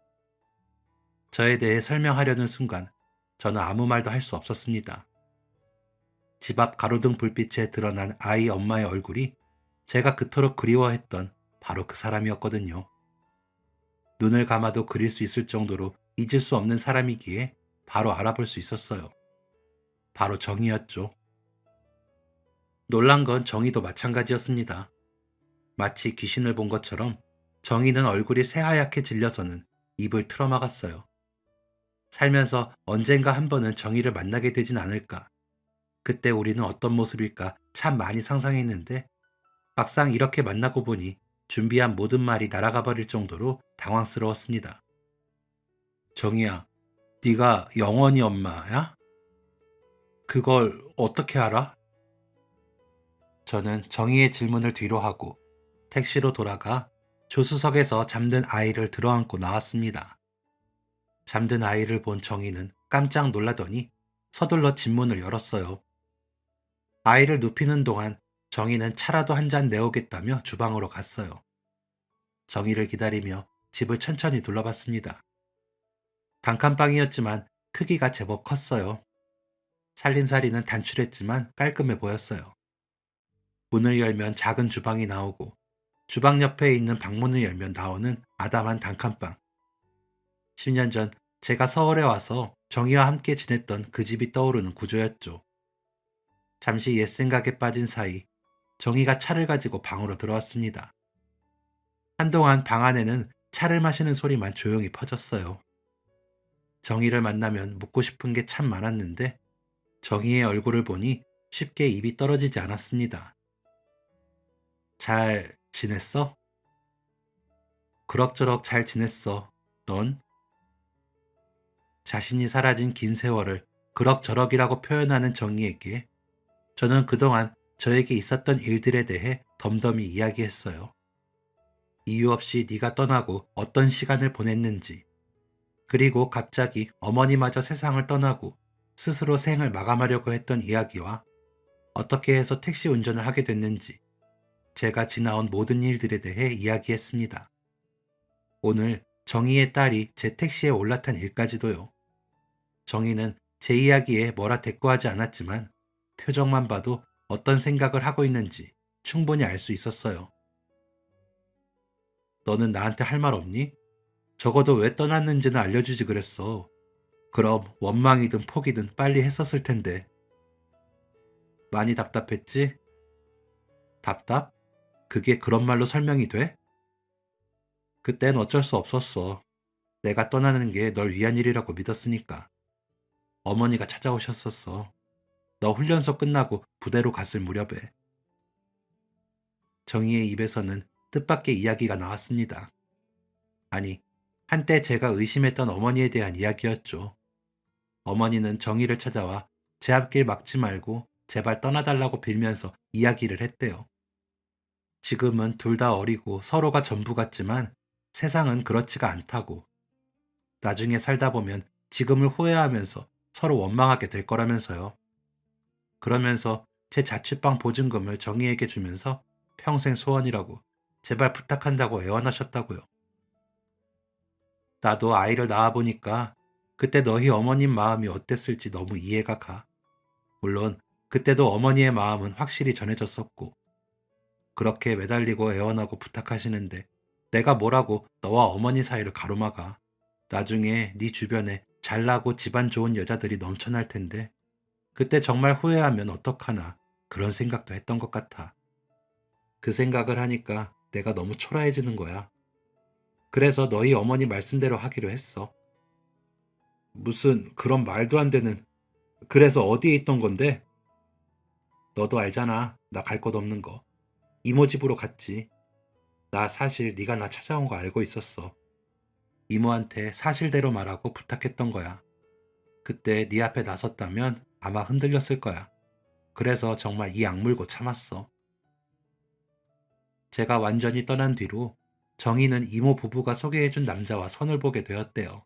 저에 대해 설명하려는 순간 저는 아무 말도 할 수 없었습니다. 집 앞 가로등 불빛에 드러난 아이 엄마의 얼굴이 제가 그토록 그리워했던 바로 그 사람이었거든요. 눈을 감아도 그릴 수 있을 정도로 잊을 수 없는 사람이기에 바로 알아볼 수 있었어요. 바로 정이었죠. 놀란 건 정이도 마찬가지였습니다. 마치 귀신을 본 것처럼 정이는 얼굴이 새하얗게 질려서는 입을 틀어막았어요. 살면서 언젠가 한 번은 정이를 만나게 되진 않을까. 그때 우리는 어떤 모습일까 참 많이 상상했는데 막상 이렇게 만나고 보니 준비한 모든 말이 날아가 버릴 정도로 당황스러웠습니다. 정이야, 네가 영원히 엄마야? 그걸 어떻게 알아? 저는 정희의 질문을 뒤로 하고 택시로 돌아가 조수석에서 잠든 아이를 들어안고 나왔습니다. 잠든 아이를 본 정희는 깜짝 놀라더니 서둘러 집문을 열었어요. 아이를 눕히는 동안 정희는 차라도 한 잔 내오겠다며 주방으로 갔어요. 정희를 기다리며 집을 천천히 둘러봤습니다. 단칸방이었지만 크기가 제법 컸어요. 살림살이는 단출했지만 깔끔해 보였어요. 문을 열면 작은 주방이 나오고 주방 옆에 있는 방문을 열면 나오는 아담한 단칸방. 10년 전 제가 서울에 와서 정희와 함께 지냈던 그 집이 떠오르는 구조였죠. 잠시 옛 생각에 빠진 사이 정희가 차를 가지고 방으로 들어왔습니다. 한동안 방 안에는 차를 마시는 소리만 조용히 퍼졌어요. 정희를 만나면 묻고 싶은 게 참 많았는데 정희의 얼굴을 보니 쉽게 입이 떨어지지 않았습니다. 잘 지냈어? 그럭저럭 잘 지냈어. 넌? 자신이 사라진 긴 세월을 그럭저럭이라고 표현하는 정희에게 저는 그동안 저에게 있었던 일들에 대해 덤덤히 이야기했어요. 이유 없이 네가 떠나고 어떤 시간을 보냈는지, 그리고 갑자기 어머니마저 세상을 떠나고 스스로 생을 마감하려고 했던 이야기와 어떻게 해서 택시 운전을 하게 됐는지, 제가 지나온 모든 일들에 대해 이야기했습니다. 오늘 정희의 딸이 제 택시에 올라탄 일까지도요. 정희는 제 이야기에 뭐라 대꾸하지 않았지만 표정만 봐도 어떤 생각을 하고 있는지 충분히 알 수 있었어요. 너는 나한테 할 말 없니? 적어도 왜 떠났는지는 알려주지 그랬어. 그럼 원망이든 포기든 빨리 했었을 텐데. 많이 답답했지? 답답? 그게 그런 말로 설명이 돼? 그땐 어쩔 수 없었어. 내가 떠나는 게 널 위한 일이라고 믿었으니까. 어머니가 찾아오셨었어. 너 훈련소 끝나고 부대로 갔을 무렵에. 정희의 입에서는 뜻밖의 이야기가 나왔습니다. 아니, 한때 제가 의심했던 어머니에 대한 이야기였죠. 어머니는 정희를 찾아와 제 앞길 막지 말고 제발 떠나달라고 빌면서 이야기를 했대요. 지금은 둘 다 어리고 서로가 전부 같지만 세상은 그렇지가 않다고. 나중에 살다 보면 지금을 후회하면서 서로 원망하게 될 거라면서요. 그러면서 제 자취방 보증금을 정희에게 주면서 평생 소원이라고 제발 부탁한다고 애원하셨다고요. 나도 아이를 낳아보니까 그때 너희 어머님 마음이 어땠을지 너무 이해가 가. 물론 그때도 어머니의 마음은 확실히 전해졌었고 그렇게 매달리고 애원하고 부탁하시는데 내가 뭐라고 너와 어머니 사이를 가로막아. 나중에 네 주변에 잘나고 집안 좋은 여자들이 넘쳐날 텐데 그때 정말 후회하면 어떡하나 그런 생각도 했던 것 같아. 그 생각을 하니까 내가 너무 초라해지는 거야. 그래서 너희 어머니 말씀대로 하기로 했어. 무슨 그런 말도 안 되는. 그래서 어디에 있던 건데? 너도 알잖아. 나 갈 곳 없는 거. 이모 집으로 갔지. 나 사실 네가 나 찾아온 거 알고 있었어. 이모한테 사실대로 말하고 부탁했던 거야. 그때 네 앞에 나섰다면 아마 흔들렸을 거야. 그래서 정말 이 악물고 참았어. 제가 완전히 떠난 뒤로 정희는 이모 부부가 소개해준 남자와 선을 보게 되었대요.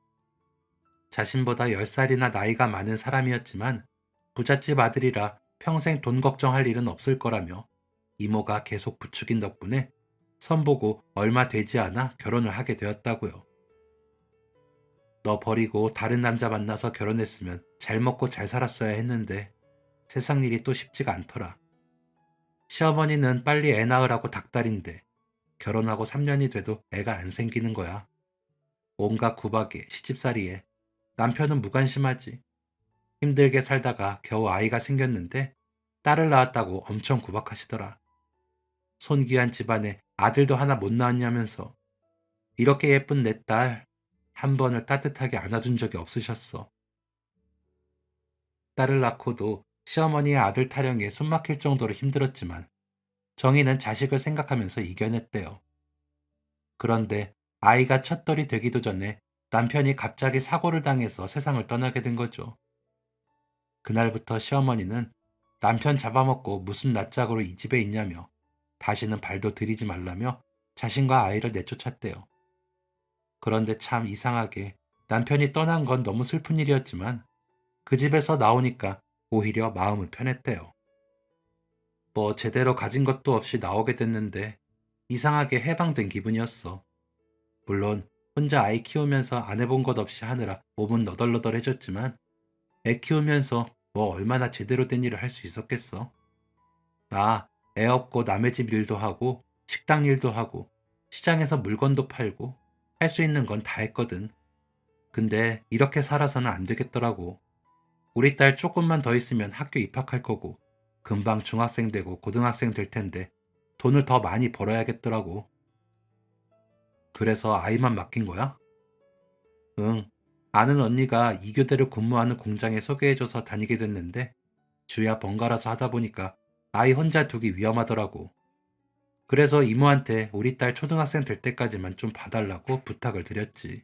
자신보다 10살이나 나이가 많은 사람이었지만 부잣집 아들이라 평생 돈 걱정할 일은 없을 거라며 이모가 계속 부추긴 덕분에 선보고 얼마 되지 않아 결혼을 하게 되었다고요. 너 버리고 다른 남자 만나서 결혼했으면 잘 먹고 잘 살았어야 했는데 세상 일이 또 쉽지가 않더라. 시어머니는 빨리 애 낳으라고 닥달인데 결혼하고 3년이 돼도 애가 안 생기는 거야. 온갖 구박에 시집살이에 남편은 무관심하지. 힘들게 살다가 겨우 아이가 생겼는데 딸을 낳았다고 엄청 구박하시더라. 손귀한 집안에 아들도 하나 못 낳았냐면서. 이렇게 예쁜 내 딸 한 번을 따뜻하게 안아준 적이 없으셨어. 딸을 낳고도 시어머니의 아들 타령에 숨막힐 정도로 힘들었지만 정희는 자식을 생각하면서 이겨냈대요. 그런데 아이가 첫돌이 되기도 전에 남편이 갑자기 사고를 당해서 세상을 떠나게 된 거죠. 그날부터 시어머니는 남편 잡아먹고 무슨 낯짝으로 이 집에 있냐며 다시는 발도 들이지 말라며 자신과 아이를 내쫓았대요. 그런데 참 이상하게 남편이 떠난 건 너무 슬픈 일이었지만 그 집에서 나오니까 오히려 마음은 편했대요. 뭐 제대로 가진 것도 없이 나오게 됐는데 이상하게 해방된 기분이었어. 물론 혼자 아이 키우면서 안 해본 것 없이 하느라 몸은 너덜너덜해졌지만 애 키우면서 뭐 얼마나 제대로 된 일을 할 수 있었겠어. 나 애 없고 남의 집 일도 하고 식당 일도 하고 시장에서 물건도 팔고 할 수 있는 건 다 했거든. 근데 이렇게 살아서는 안 되겠더라고. 우리 딸 조금만 더 있으면 학교 입학할 거고 금방 중학생 되고 고등학생 될 텐데 돈을 더 많이 벌어야겠더라고. 그래서 아이만 맡긴 거야? 응. 아는 언니가 2교대로 근무하는 공장에 소개해줘서 다니게 됐는데 주야 번갈아서 하다 보니까 아이 혼자 두기 위험하더라고. 그래서 이모한테 우리 딸 초등학생 될 때까지만 좀 봐달라고 부탁을 드렸지.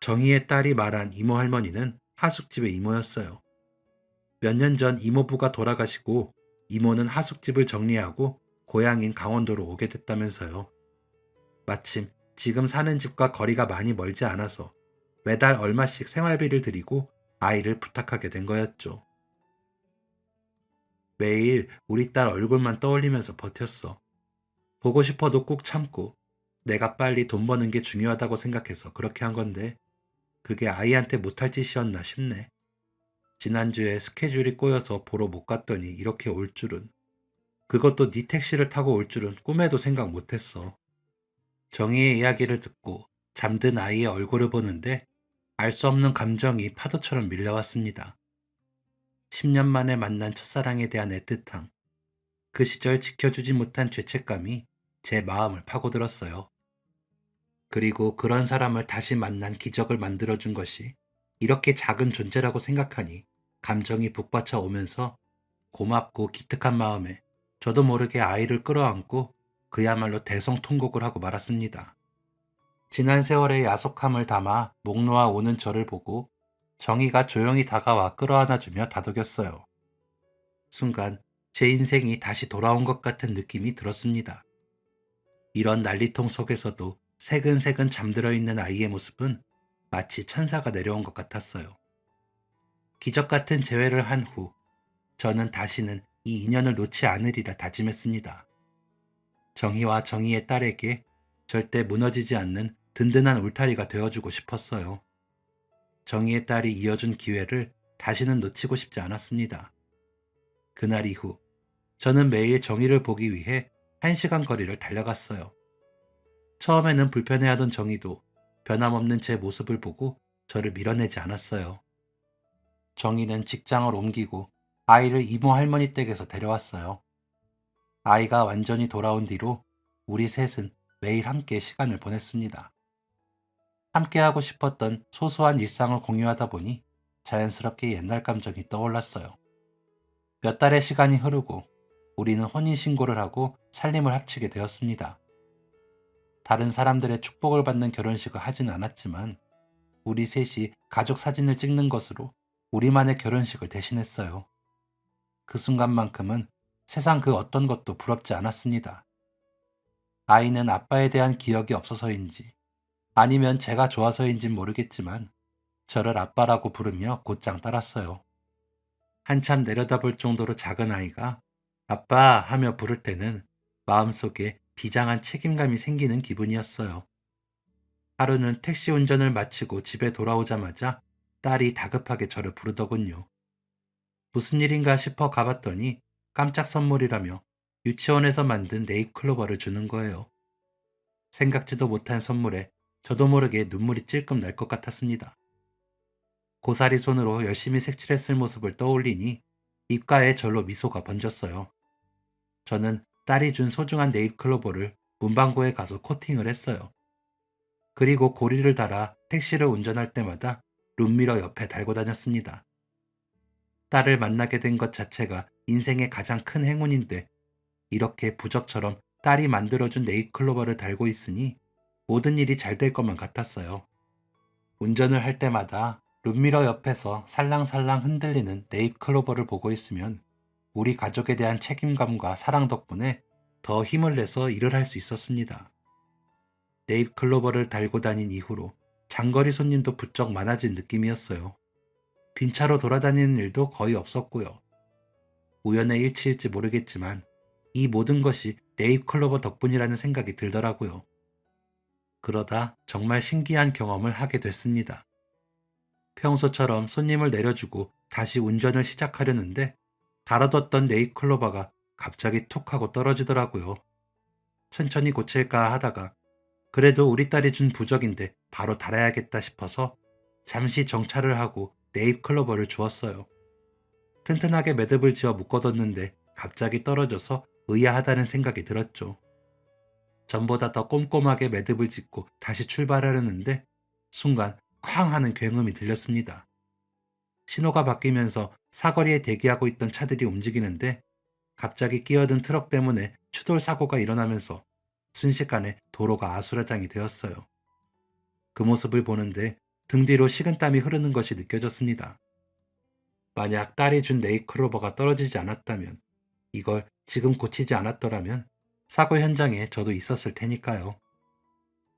정희의 딸이 말한 이모 할머니는 하숙집의 이모였어요. 몇 년 전 이모부가 돌아가시고 이모는 하숙집을 정리하고 고향인 강원도로 오게 됐다면서요. 마침 지금 사는 집과 거리가 많이 멀지 않아서 매달 얼마씩 생활비를 드리고 아이를 부탁하게 된 거였죠. 매일 우리 딸 얼굴만 떠올리면서 버텼어. 보고 싶어도 꾹 참고 내가 빨리 돈 버는 게 중요하다고 생각해서 그렇게 한 건데 그게 아이한테 못할 짓이었나 싶네. 지난주에 스케줄이 꼬여서 보러 못 갔더니 이렇게 올 줄은. 그것도 네 택시를 타고 올 줄은 꿈에도 생각 못했어. 정희의 이야기를 듣고 잠든 아이의 얼굴을 보는데 알 수 없는 감정이 파도처럼 밀려왔습니다. 10년 만에 만난 첫사랑에 대한 애틋함, 그 시절 지켜주지 못한 죄책감이 제 마음을 파고들었어요. 그리고 그런 사람을 다시 만난 기적을 만들어준 것이 이렇게 작은 존재라고 생각하니 감정이 북받쳐 오면서 고맙고 기특한 마음에 저도 모르게 아이를 끌어안고 그야말로 대성통곡을 하고 말았습니다. 지난 세월의 야속함을 담아 목 놓아 오는 저를 보고 정의가 조용히 다가와 끌어안아주며 다독였어요. 순간 제 인생이 다시 돌아온 것 같은 느낌이 들었습니다. 이런 난리통 속에서도 새근새근 잠들어 있는 아이의 모습은 마치 천사가 내려온 것 같았어요. 기적 같은 재회를 한 후 저는 다시는 이 인연을 놓지 않으리라 다짐했습니다. 정희와 정희의 딸에게 절대 무너지지 않는 든든한 울타리가 되어주고 싶었어요. 정희의 딸이 이어준 기회를 다시는 놓치고 싶지 않았습니다. 그날 이후 저는 매일 정희를 보기 위해 1시간 거리를 달려갔어요. 처음에는 불편해하던 정희도 변함없는 제 모습을 보고 저를 밀어내지 않았어요. 정희는 직장을 옮기고 아이를 이모 할머니 댁에서 데려왔어요. 아이가 완전히 돌아온 뒤로 우리 셋은 매일 함께 시간을 보냈습니다. 함께 하고 싶었던 소소한 일상을 공유하다 보니 자연스럽게 옛날 감정이 떠올랐어요. 몇 달의 시간이 흐르고 우리는 혼인신고를 하고 살림을 합치게 되었습니다. 다른 사람들의 축복을 받는 결혼식을 하진 않았지만 우리 셋이 가족 사진을 찍는 것으로 우리만의 결혼식을 대신했어요. 그 순간만큼은 세상 그 어떤 것도 부럽지 않았습니다. 아이는 아빠에 대한 기억이 없어서인지 아니면 제가 좋아서인진 모르겠지만 저를 아빠라고 부르며 곧장 따랐어요. 한참 내려다볼 정도로 작은 아이가 아빠 하며 부를 때는 마음속에 비장한 책임감이 생기는 기분이었어요. 하루는 택시 운전을 마치고 집에 돌아오자마자 딸이 다급하게 저를 부르더군요. 무슨 일인가 싶어 가봤더니 깜짝 선물이라며 유치원에서 만든 네잎클로버를 주는 거예요. 생각지도 못한 선물에 저도 모르게 눈물이 찔끔 날 것 같았습니다. 고사리 손으로 열심히 색칠했을 모습을 떠올리니 입가에 절로 미소가 번졌어요. 저는 딸이 준 소중한 네잎클로버를 문방구에 가서 코팅을 했어요. 그리고 고리를 달아 택시를 운전할 때마다 룸미러 옆에 달고 다녔습니다. 딸을 만나게 된 것 자체가 인생의 가장 큰 행운인데 이렇게 부적처럼 딸이 만들어준 네잎클로버를 달고 있으니 모든 일이 잘 될 것만 같았어요. 운전을 할 때마다 룸미러 옆에서 살랑살랑 흔들리는 네잎클로버를 보고 있으면 우리 가족에 대한 책임감과 사랑 덕분에 더 힘을 내서 일을 할 수 있었습니다. 네잎클로버를 달고 다닌 이후로 장거리 손님도 부쩍 많아진 느낌이었어요. 빈차로 돌아다니는 일도 거의 없었고요. 우연의 일치일지 모르겠지만 이 모든 것이 네잎클로버 덕분이라는 생각이 들더라고요. 그러다 정말 신기한 경험을 하게 됐습니다. 평소처럼 손님을 내려주고 다시 운전을 시작하려는데 달아뒀던 네잎클로버가 갑자기 툭 하고 떨어지더라고요. 천천히 고칠까 하다가 그래도 우리 딸이 준 부적인데 바로 달아야겠다 싶어서 잠시 정차를 하고 네잎클로버를 주었어요. 튼튼하게 매듭을 지어 묶어뒀는데 갑자기 떨어져서 의아하다는 생각이 들었죠. 전보다 더 꼼꼼하게 매듭을 짓고 다시 출발하려는데 순간 쾅 하는 굉음이 들렸습니다. 신호가 바뀌면서 사거리에 대기하고 있던 차들이 움직이는데 갑자기 끼어든 트럭 때문에 추돌 사고가 일어나면서 순식간에 도로가 아수라장이 되었어요. 그 모습을 보는데 등 뒤로 식은땀이 흐르는 것이 느껴졌습니다. 만약 딸이 준 네잎클로버가 떨어지지 않았다면, 이걸 지금 고치지 않았더라면 사고 현장에 저도 있었을 테니까요.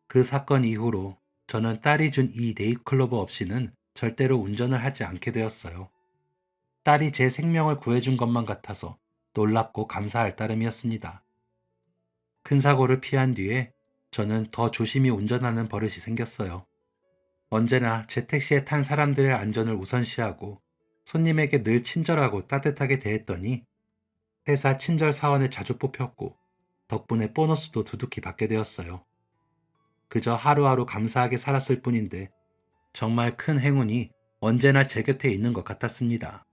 그 사건 이후로 저는 딸이 준 이 네잎클로버 없이는 절대로 운전을 하지 않게 되었어요. 딸이 제 생명을 구해준 것만 같아서 놀랍고 감사할 따름이었습니다. 큰 사고를 피한 뒤에 저는 더 조심히 운전하는 버릇이 생겼어요. 언제나 제 택시에 탄 사람들의 안전을 우선시하고 손님에게 늘 친절하고 따뜻하게 대했더니 회사 친절 사원에 자주 뽑혔고 덕분에 보너스도 두둑히 받게 되었어요. 그저 하루하루 감사하게 살았을 뿐인데 정말 큰 행운이 언제나 제 곁에 있는 것 같았습니다.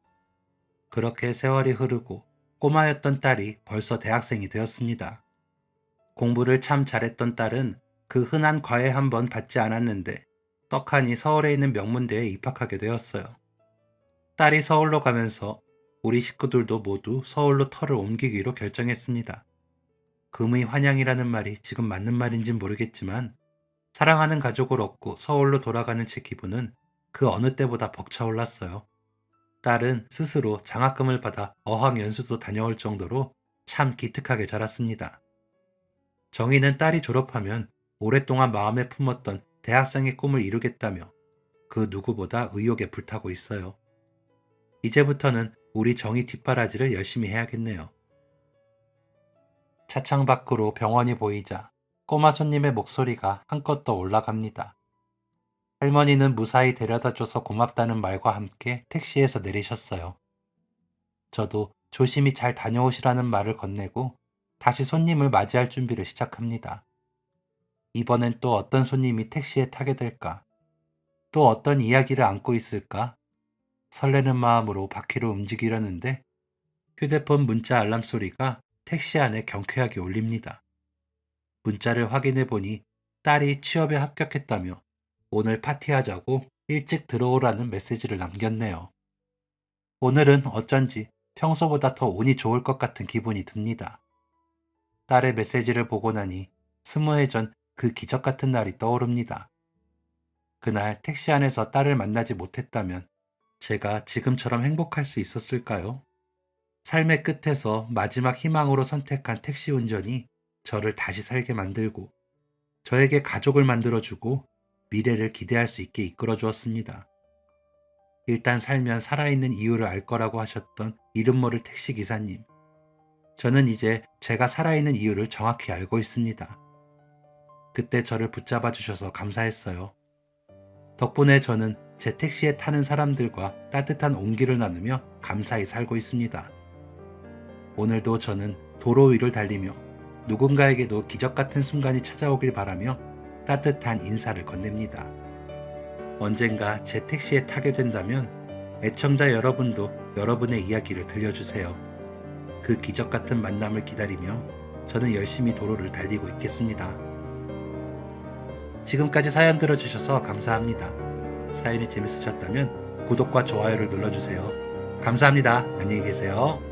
그렇게 세월이 흐르고 꼬마였던 딸이 벌써 대학생이 되었습니다. 공부를 참 잘했던 딸은 그 흔한 과외 한 번 받지 않았는데 떡하니 서울에 있는 명문대에 입학하게 되었어요. 딸이 서울로 가면서 우리 식구들도 모두 서울로 터를 옮기기로 결정했습니다. 금의 환영이라는 말이 지금 맞는 말인진 모르겠지만 사랑하는 가족을 얻고 서울로 돌아가는 제 기분은 그 어느 때보다 벅차올랐어요. 딸은 스스로 장학금을 받아 어학연수도 다녀올 정도로 참 기특하게 자랐습니다. 정희는 딸이 졸업하면 오랫동안 마음에 품었던 대학생의 꿈을 이루겠다며 그 누구보다 의욕에 불타고 있어요. 이제부터는 우리 정희 뒷바라지를 열심히 해야겠네요. 차창 밖으로 병원이 보이자 꼬마 손님의 목소리가 한껏 더 올라갑니다. 할머니는 무사히 데려다줘서 고맙다는 말과 함께 택시에서 내리셨어요. 저도 조심히 잘 다녀오시라는 말을 건네고 다시 손님을 맞이할 준비를 시작합니다. 이번엔 또 어떤 손님이 택시에 타게 될까? 또 어떤 이야기를 안고 있을까? 설레는 마음으로 바퀴를 움직이려는데 휴대폰 문자 알람 소리가 택시 안에 경쾌하게 울립니다. 문자를 확인해 보니 딸이 취업에 합격했다며 오늘 파티하자고 일찍 들어오라는 메시지를 남겼네요. 오늘은 어쩐지 평소보다 더 운이 좋을 것 같은 기분이 듭니다. 딸의 메시지를 보고 나니 20해 전 그 기적 같은 날이 떠오릅니다. 그날 택시 안에서 딸을 만나지 못했다면 제가 지금처럼 행복할 수 있었을까요? 삶의 끝에서 마지막 희망으로 선택한 택시 운전이 저를 다시 살게 만들고 저에게 가족을 만들어주고 미래를 기대할 수 있게 이끌어 주었습니다. 일단 살면 살아있는 이유를 알 거라고 하셨던 이름 모를 택시 기사님. 저는 이제 제가 살아있는 이유를 정확히 알고 있습니다. 그때 저를 붙잡아 주셔서 감사했어요. 덕분에 저는 제 택시에 타는 사람들과 따뜻한 온기를 나누며 감사히 살고 있습니다. 오늘도 저는 도로 위를 달리며 누군가에게도 기적 같은 순간이 찾아오길 바라며 따뜻한 인사를 건넵니다. 언젠가 제 택시에 타게 된다면 애청자 여러분도 여러분의 이야기를 들려주세요. 그 기적 같은 만남을 기다리며 저는 열심히 도로를 달리고 있겠습니다. 지금까지 사연 들어주셔서 감사합니다. 사연이 재밌으셨다면 구독과 좋아요를 눌러주세요. 감사합니다. 안녕히 계세요.